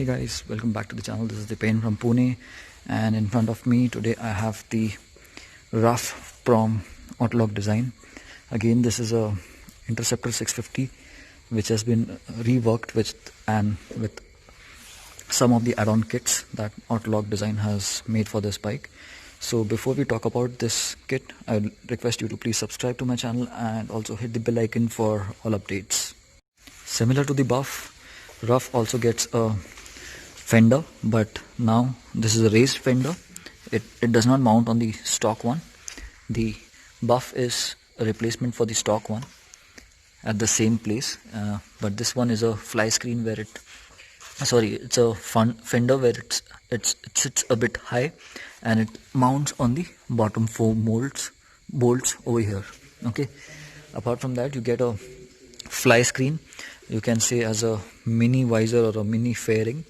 Hey guys, welcome back to the channel. This is Dipen from Pune, and in front of me today I have the Ruff from Autologue Design. Again, this is a Interceptor 650 which has been reworked with some of the add-on kits that Autologue Design has made for this bike. So before we talk about this kit, I would request you to please subscribe to my channel and also hit the bell icon for all updates. Similar to the buff, Ruff also gets a fender, but now this is a raised fender. It does not mount on the stock one. The buff is a replacement for the stock one at the same place, but this one is a fly screen where it's a fender where it sits a bit high and it mounts on the bottom four bolts over here. Okay, apart from that, you get a fly screen, you can say, as a mini visor or a mini fairing.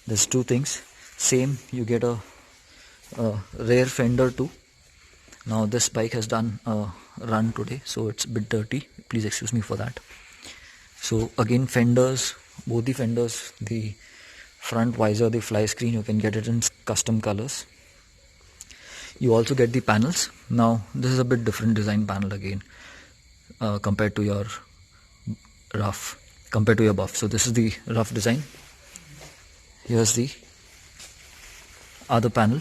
There's two things. Same, you get a rear fender too. Now this bike has done a run today, so it's a bit dirty, please excuse me for that. So again, fenders, both the fenders, the front visor, the fly screen, you can get it in custom colors. You also get the panels. Now this is a bit different design panel again, compared to your buff. So this is the Ruff design. Here's the other panel.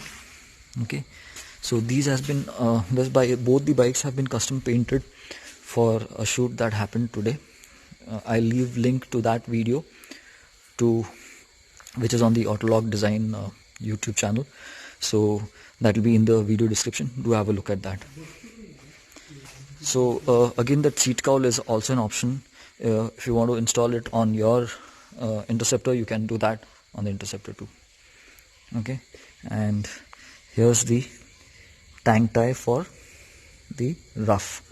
Okay, so these has been both the bikes have been custom painted for a shoot that happened today. I'll leave link to that video which is on the Autologue Design YouTube channel, so that will be in the video description. Do have a look at that. So again, that seat cowl is also an option. If you want to install it on your Interceptor, you can do that on the Interceptor too. Okay, and here's the tank tie for the Ruff.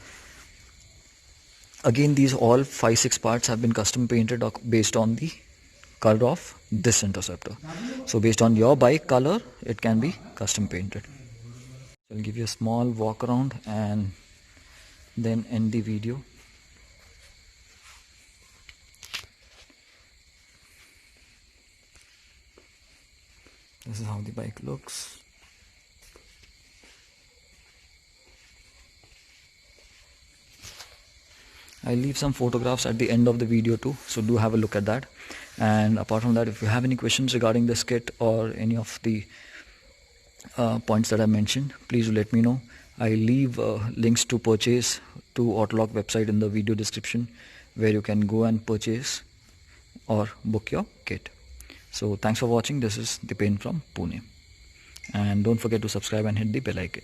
Again, these all 5-6 parts have been custom painted based on the color of this Interceptor. So based on your bike color, it can be custom painted. I'll give you a small walk around and then end the video. This is how the bike looks. I'll leave some photographs at the end of the video too, so do have a look at that. And apart from that, if you have any questions regarding this kit or any of the points that I mentioned, please do let me know. I'll leave links to purchase to Autologue website in the video description, where you can go and purchase or book your kit. So thanks for watching. This is Dipen from Pune, and don't forget to subscribe and hit the bell icon.